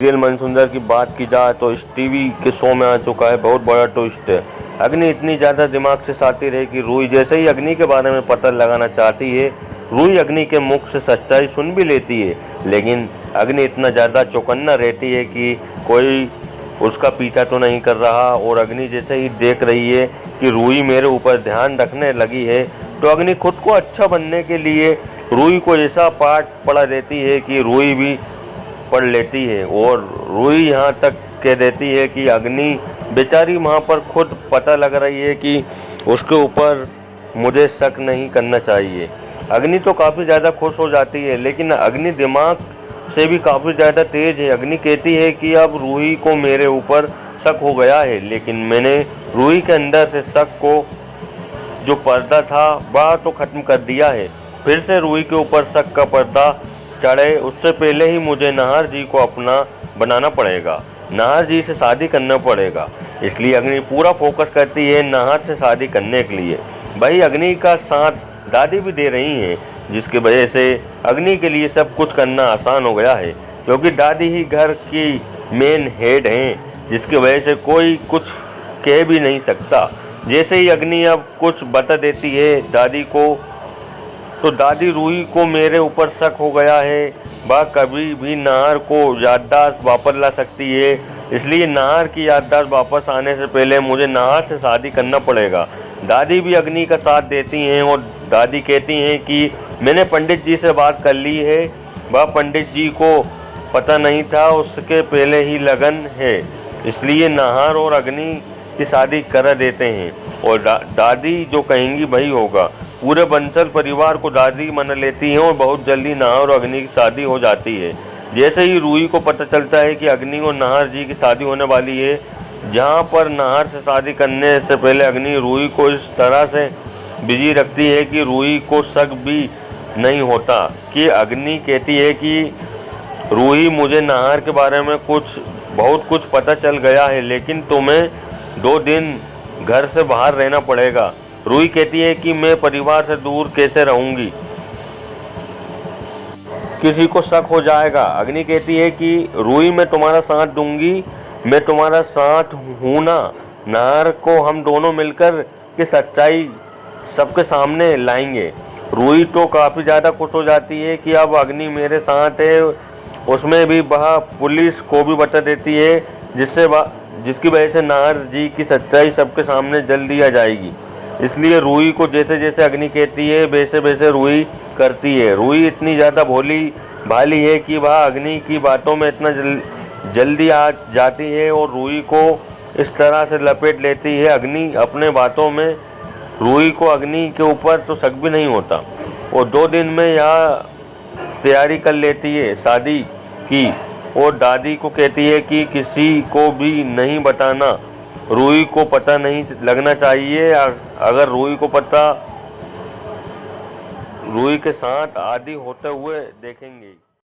Serial मनसुंदर की बात की जाए तो इस टीवी के शो में आ चुका है बहुत बड़ा ट्विस्ट है। अग्नि इतनी ज़्यादा दिमाग से शातिर है कि रूही जैसे ही अग्नि के बारे में पता लगाना चाहती है, रूही अग्नि के मुख से सच्चाई सुन भी लेती है, लेकिन अग्नि इतना ज़्यादा चौकन्ना रहती है कि कोई उसका पीछा तो नहीं कर रहा। और अग्नि जैसे ही देख रही है कि रूही मेरे ऊपर ध्यान रखने लगी है, तो अग्नि खुद को अच्छा बनने के लिए रूही को ऐसा पाठ पढ़ा देती है कि रूही भी पढ़ लेती है। और रूही यहाँ तक कह देती है कि अग्नि बेचारी वहाँ पर खुद पता लग रही है कि उसके ऊपर मुझे शक नहीं करना चाहिए। अग्नि तो काफ़ी ज़्यादा खुश हो जाती है, लेकिन अग्नि दिमाग से भी काफ़ी ज़्यादा तेज है। अग्नि कहती है कि अब रूही को मेरे ऊपर शक हो गया है, लेकिन मैंने रूही के अंदर से शक को जो पर्दा था वह तो ख़त्म कर दिया है। फिर से रूही के ऊपर शक का पर्दा चढ़े उससे पहले ही मुझे नाहर जी को अपना बनाना पड़ेगा, नाहर जी से शादी करना पड़ेगा। इसलिए अग्नि पूरा फोकस करती है नाहर से शादी करने के लिए। भाई अग्नि का साथ दादी भी दे रही हैं, जिसकी वजह से अग्नि के लिए सब कुछ करना आसान हो गया है, क्योंकि दादी ही घर की मेन हेड हैं, जिसकी वजह से कोई कुछ कह भी नहीं सकता। जैसे ही अग्नि अब कुछ बता देती है दादी को, तो दादी रूही को मेरे ऊपर शक हो गया है, वह कभी भी नाहर को याददाश्त वापस ला सकती है। इसलिए नाहर की याददाश्त वापस आने से पहले मुझे नाहर से शादी करना पड़ेगा। दादी भी अग्नि का साथ देती हैं और दादी कहती हैं कि मैंने पंडित जी से बात कर ली है, वह पंडित जी को पता नहीं था उसके पहले ही लगन है, इसलिए नाहर और अग्नि की शादी कर देते हैं और दादी जो कहेंगी वही होगा। पूरे बंसल परिवार को दादी मान लेती हैं और बहुत जल्दी नाहर और अग्नि की शादी हो जाती है। जैसे ही रूही को पता चलता है कि अग्नि और नाहर जी की शादी होने वाली है, जहां पर नाहर से शादी करने से पहले अग्नि रूही को इस तरह से बिजी रखती है कि रूही को शक भी नहीं होता। कि अग्नि कहती है कि रूही मुझे नाहर के बारे में बहुत कुछ पता चल गया है, लेकिन तुम्हें 2 दिन घर से बाहर रहना पड़ेगा। रूही कहती है कि मैं परिवार से दूर कैसे रहूंगी, किसी को शक हो जाएगा। अग्नि कहती है कि रूही मैं तुम्हारा साथ दूंगी, मैं तुम्हारा साथ हूं ना। नाहर को हम दोनों मिलकर के सच्चाई सबके सामने लाएंगे। रूही तो काफ़ी ज़्यादा खुश हो जाती है कि अब अग्नि मेरे साथ है। उसमें भी वह पुलिस को भी बता देती है, जिसकी वजह से नाहर जी की सच्चाई सबके सामने जल्दी आ जाएगी। इसलिए रूही को जैसे जैसे अग्नि कहती है वैसे वैसे रूही करती है। रूही इतनी ज़्यादा भोली भाली है कि वह अग्नि की बातों में इतना जल्दी आ जाती है और रूही को इस तरह से लपेट लेती है अग्नि अपने बातों में। रूही को अग्नि के ऊपर तो शक भी नहीं होता और 2 दिन में यह तैयारी कर लेती है शादी की और दादी को कहती है कि किसी को भी नहीं बताना, रूही को पता नहीं लगना चाहिए। अगर रूही को पता, रूही के साथ आदि होते हुए देखेंगे।